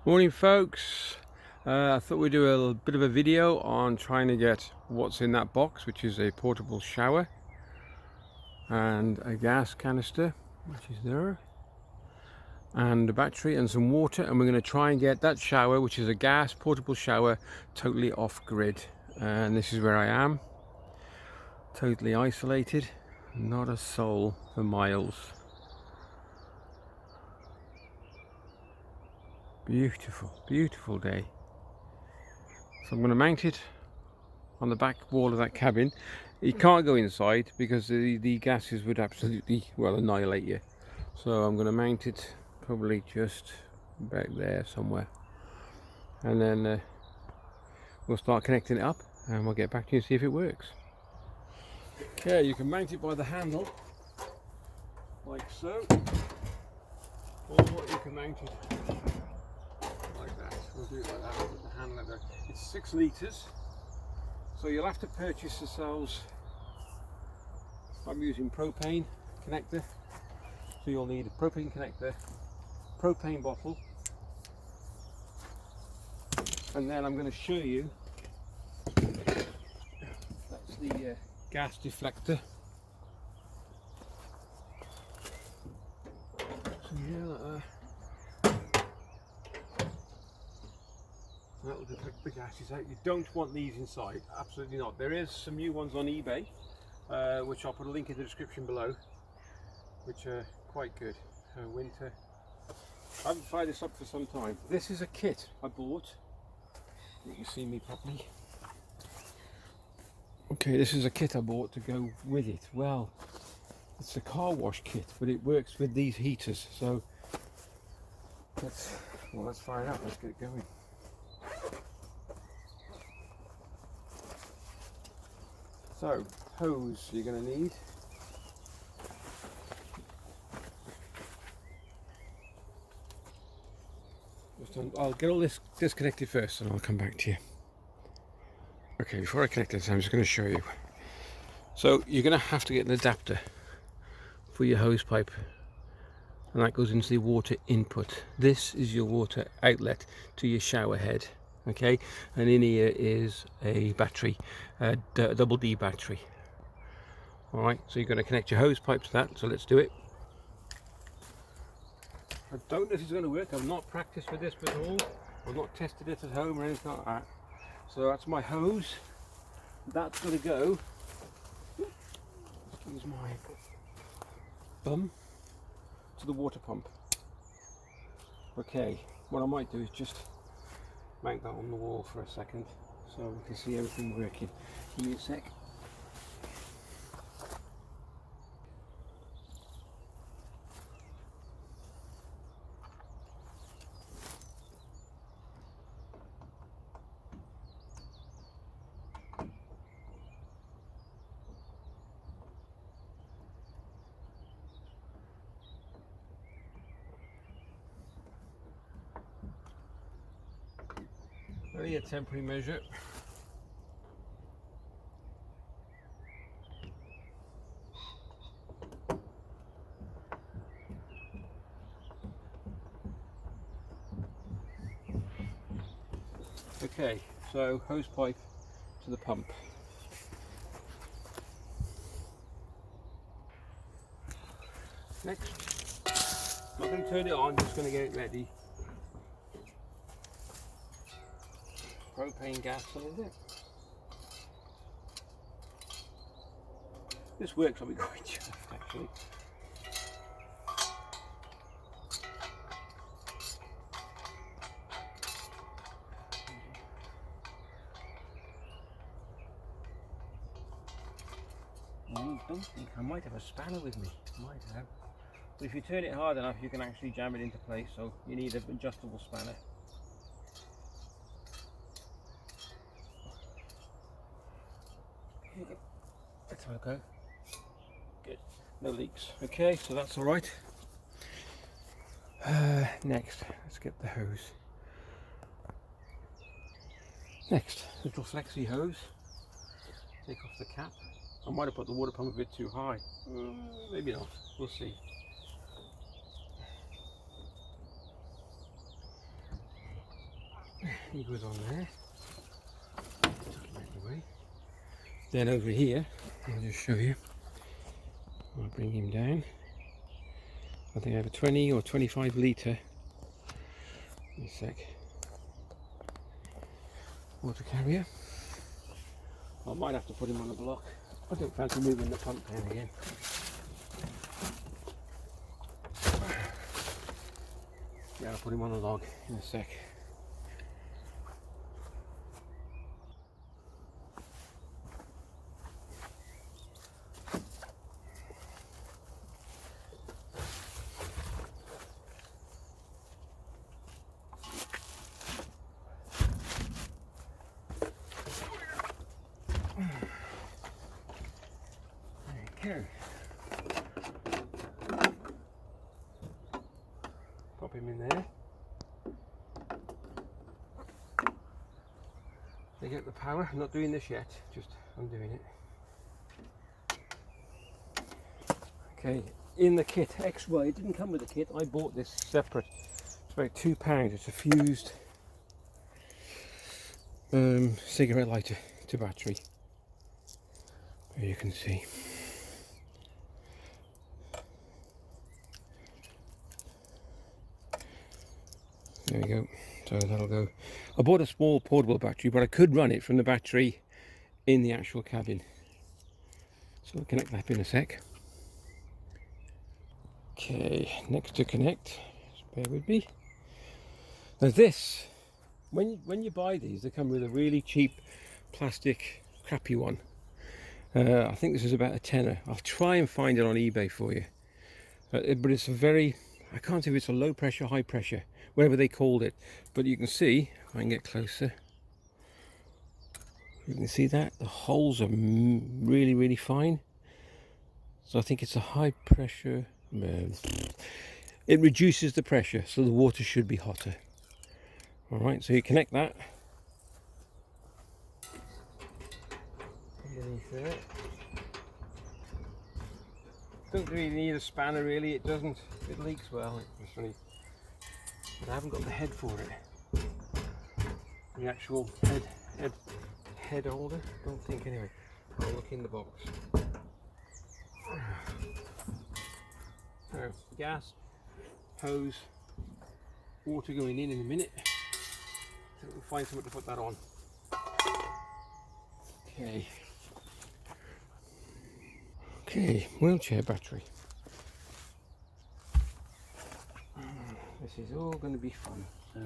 Morning folks, I thought we'd do a bit of a video on trying to get what's in that box, which is a portable shower and a gas canister, which is there, and a battery and some water, and we're going to try and get that shower, which is a gas portable shower, totally off grid. And this is where I am, totally isolated, not a soul for miles. Beautiful, beautiful day. So I'm going to mount it on the back wall of that cabin. You can't go inside because the gases would absolutely, well, annihilate you. So I'm going to mount it probably just back there somewhere. And then we'll start connecting it up and we'll get back to you and see if it works. Okay, you can mount it by the handle, like so. Or you can mount it like that. We'll do it like that with the handle. It's 6 litres, so you'll have to purchase yourselves. I'm using propane connector, so you'll need a propane connector, propane bottle, and then I'm going to show you. That's the gas deflector. So yeah, like that. That will deflect the gases out. You don't want these inside, absolutely not. There is some new ones on eBay, which I'll put a link in the description below, which are quite good. Winter. I haven't fired this up for some time. This is a kit I bought. You can see me properly. Okay, this is a kit I bought to go with it. Well, it's a car wash kit, but it works with these heaters. So let's fire it up. Let's get it going. So, hose you're going to need. I'll get all this disconnected first and I'll come back to you. Okay, before I connect this, I'm just going to show you. So, you're going to have to get an adapter for your hose pipe, and that goes into the water input. This is your water outlet to your shower head. Okay, and in here is a battery, a double D battery. All right, so you're going to connect your hose pipe to that. So let's do it. I don't know if it's going to work. I've not practiced with this before. I've not tested it at home or anything like that. So that's my hose. That's going to go. Excuse my bum. To the water pump. Okay, what I might do is just mount that on the wall for a second so we can see everything working. Give me a sec. Only a temporary measure. Okay, so hose pipe to the pump. Next, I'm not going to turn it on, just going to get it ready. Propane gas cylinder. This works on me quite just actually. I don't think I might have a spanner with me. Might have. But if you turn it hard enough, you can actually jam it into place. So you need an adjustable spanner. Let's have a go. Good. No leaks. Okay, so that's all right. Next, let's get the hose. Next, little flexi hose. Take off the cap. I might have put the water pump a bit too high. Maybe not. We'll see. He goes on there. Tuck him out of the way. Then over here, I'll just show you. I'll bring him down. I think I have a 20 or 25 litre. In a sec. Water carrier. I might have to put him on the block. I don't fancy moving the pump down again. Yeah, I'll put him on a log in a sec. There you go. Pop him in there. They get the power. I'm not doing this yet, just I'm doing it. Okay, in the kit, XY, it didn't come with the kit, I bought this separate. It's about £2, it's a fused cigarette lighter to battery. There you can see. There we go, so that'll go. I bought a small portable battery, but I could run it from the battery in the actual cabin. So we'll connect that in a sec. Okay, next to connect, just bear with me. Now this, when you buy these, they come with a really cheap plastic crappy one. I think this is about a tenner. I'll try and find it on eBay for you. But it's a very, I can't see if it's a low pressure, high pressure, whatever they called it. But you can see, if I can get closer, you can see that the holes are really, really fine. So I think it's a high pressure. It reduces the pressure, so the water should be hotter. All right, so you connect that underneath there. Don't really need a spanner, really. It doesn't. It leaks well. It's really, but I haven't got the head for it. The actual head holder. Don't think anyway. I'll look in the box. So, gas, hose, water going in a minute. So we'll find somewhere to put that on. Okay. Okay, wheelchair battery. This is all going to be fun. So.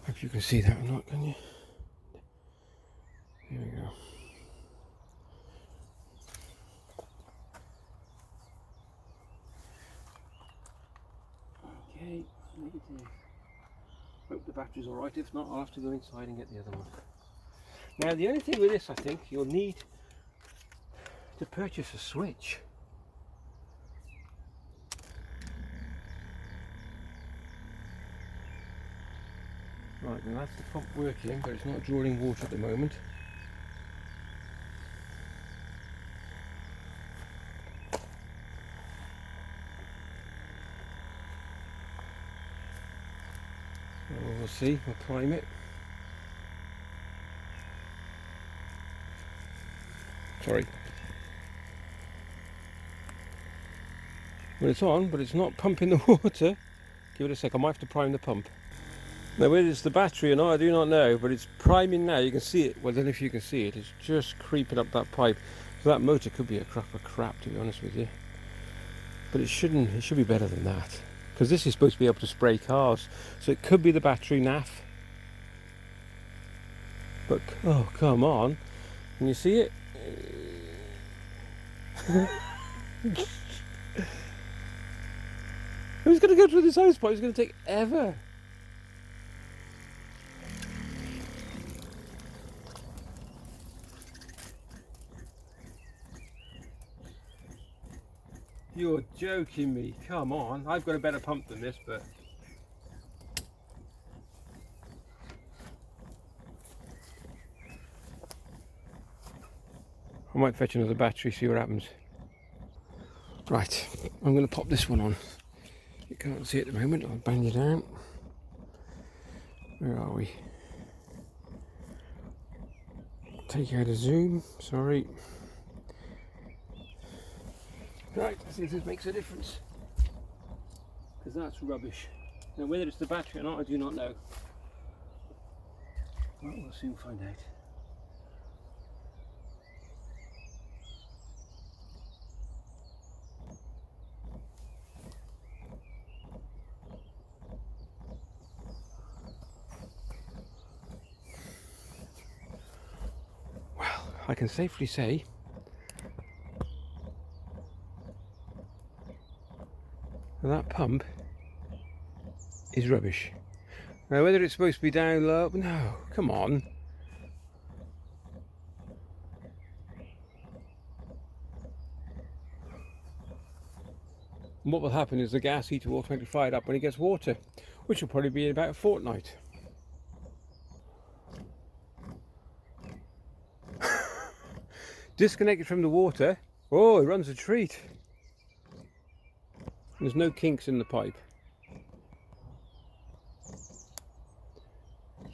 Hope you can see that or not, can you? Here we go. Okay, negative. Hope the battery's alright. If not, I'll have to go inside and get the other one. Now, the only thing with this, I think, you'll need to purchase a switch. Right, now that's the pump working, but it's not drawing water at the moment. We'll see, we'll prime it. Sorry. Well, it's on, but it's not pumping the water. Give it a sec, I might have to prime the pump. Now whether it's the battery or not, I do not know, but it's priming now. You can see it. Well, I don't know if you can see it. It's just creeping up that pipe. So that motor could be a crock of crap, to be honest with you. But it should be better than that. Because this is supposed to be able to spray cars. So it could be the battery naff. But, oh, come on. Can you see it? Who's going to go through this hose pipe? It's going to take ever. You're joking me. Come on. I've got a better pump than this, but... I might fetch another battery, see what happens. Right, I'm going to pop this one on. You can't see it at the moment, I'll bang you down. Where are we? Take out a zoom, sorry. Right, let's see if this makes a difference. Because that's rubbish. Now whether it's the battery or not, I do not know. Well, we'll soon find out. Well, I can safely say that pump is rubbish. Now whether it's supposed to be down low, no, come on. And what will happen is the gas heater will automatically fire up when it gets water, which will probably be in about a fortnight. Disconnected from the water, oh, it runs a treat. There's no kinks in the pipe.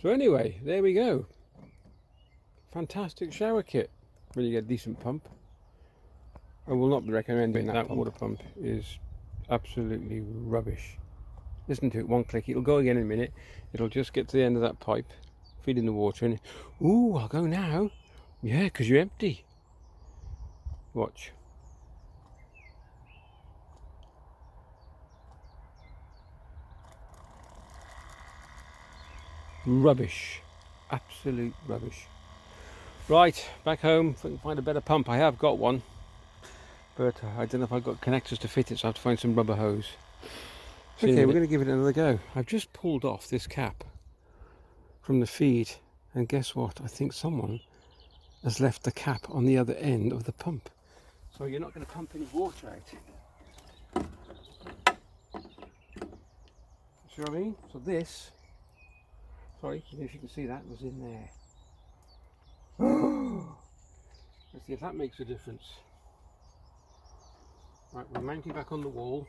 So anyway, there we go. Fantastic shower kit. Really get a decent pump. I will not be recommending that water pump. Is absolutely rubbish. Listen to it, one click, it'll go again in a minute. It'll just get to the end of that pipe, feed in the water, and ooh, I'll go now. Yeah, because you're empty. Watch. Rubbish. Absolute rubbish. Right, back home. If I can find a better pump, I have got one. But I don't know if I've got connectors to fit it, so I have to find some rubber hose. Okay, we're going to give it another go. I've just pulled off this cap from the feed, and guess what? I think someone has left the cap on the other end of the pump. So you're not going to pump any water out. See what I mean? So this, sorry, if you can see that, was in there. Let's see if that makes a difference. Right, we're mounting back on the wall,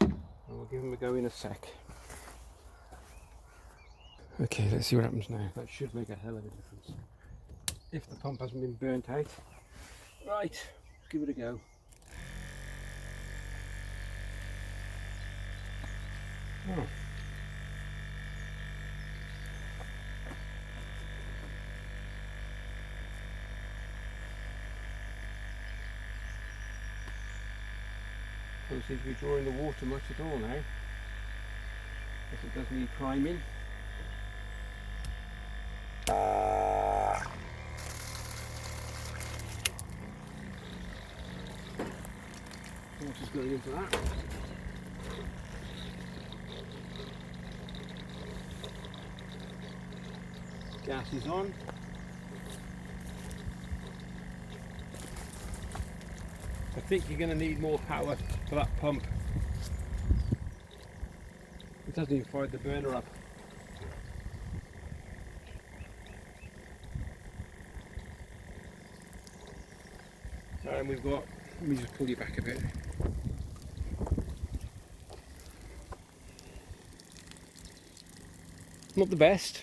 and we'll give them a go in a sec. Okay, let's see what happens now. That should make a hell of a difference. If the pump hasn't been burnt out. Right, let's give it a go. Oh. Doesn't seem to be drawing the water much at all now. Guess it does need priming. Water's going into that. Gas is on. I think you're going to need more power for that pump. It doesn't even fire the burner up. And we've got, let me just pull you back a bit. Not the best.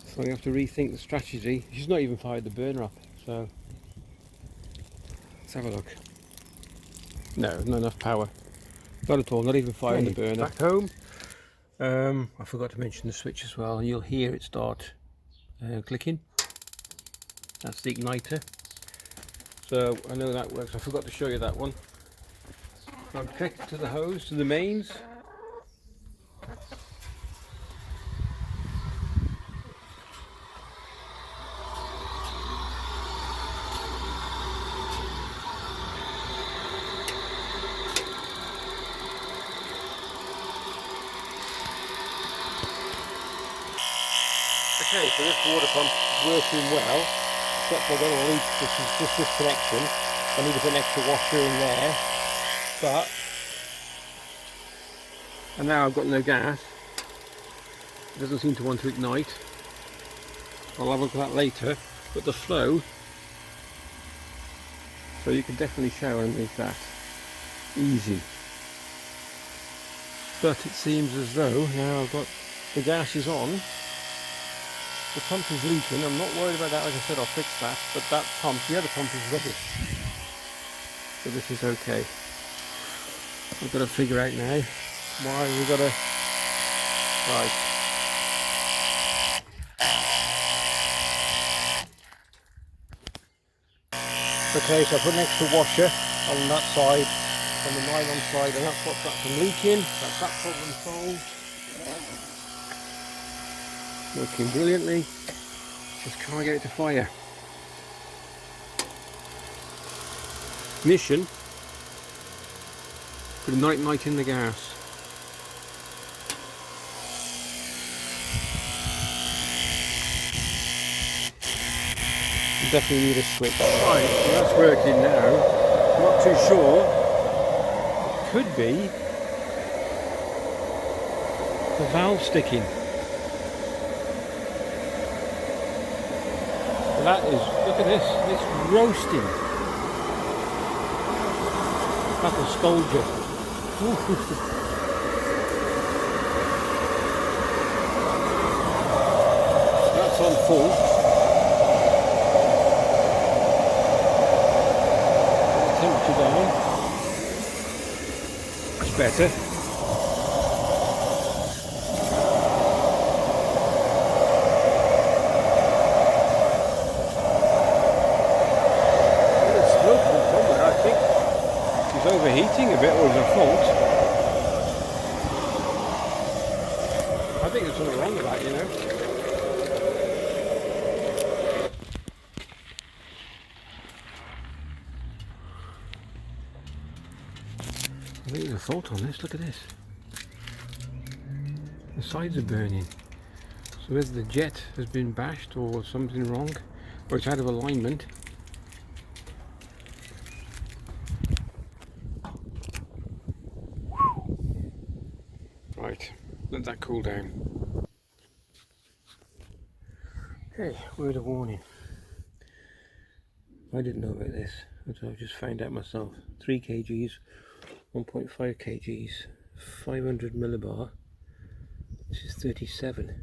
So you have to rethink the strategy. She's not even fired the burner up, so let's have a look. No, not enough power. Not at all, not even firing the burner. Back home. I forgot to mention the switch as well. You'll hear it start clicking. That's the igniter. So I know that works. I forgot to show you that one. So I'm connected to the hose, to the mains. Okay, so this water pump is working well, except for when I need this connection. I need to put an extra washer in there, but and now I've got no gas. It doesn't seem to want to ignite. I'll have a look at that later, but the flow So you can definitely shower underneath that. Easy. But it seems as though now I've got the gas is on, the pump is leaking. I'm not worried about that, like I said, I'll fix that. But that pump, the other pump is rubbish. So this is okay. I've got to figure out now why we've got to... Right. Okay, so I put an extra washer on that side, on the nylon side, and that stops that from leaking. That's that problem solved. Working brilliantly. Just can't get it to fire. Mission: put a night in the gas. You definitely need a switch. Right, so that's working now. Not too sure. It could be the valve sticking. That is, look at this, it's roasting. That'll scold you. That's on full. Temperature down. That's better. Overheating a bit, or is a fault? I think there's something wrong with that, you know. I think there's a fault on this. Look at this. The sides are burning. So either the jet has been bashed or something wrong, or it's out of alignment. Right, let that cool down. Okay, word of warning. I didn't know about this, but I've just found out myself. 3 kgs, 1.5 kgs, 500 millibar. This is 37.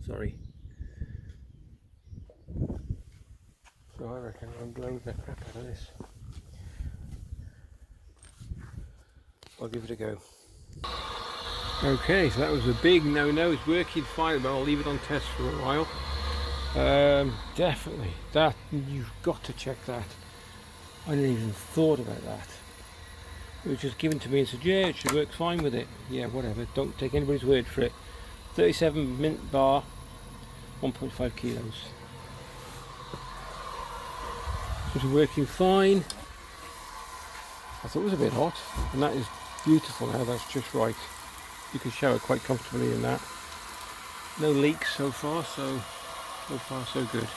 Sorry. So I reckon I'm blowing the crap out of this. I'll give it a go. Okay, so that was a big no-no. It's working fine, but I'll leave it on test for a while. Definitely, that you've got to check that. I didn't even thought about that. It was just given to me and said, yeah, it should work fine with it. Yeah, whatever. Don't take anybody's word for it. 37 mint bar, 1.5 kilos. It's working fine. I thought it was a bit hot, and that is beautiful now. That's just right. You can shower quite comfortably in that. No leaks so far so so good.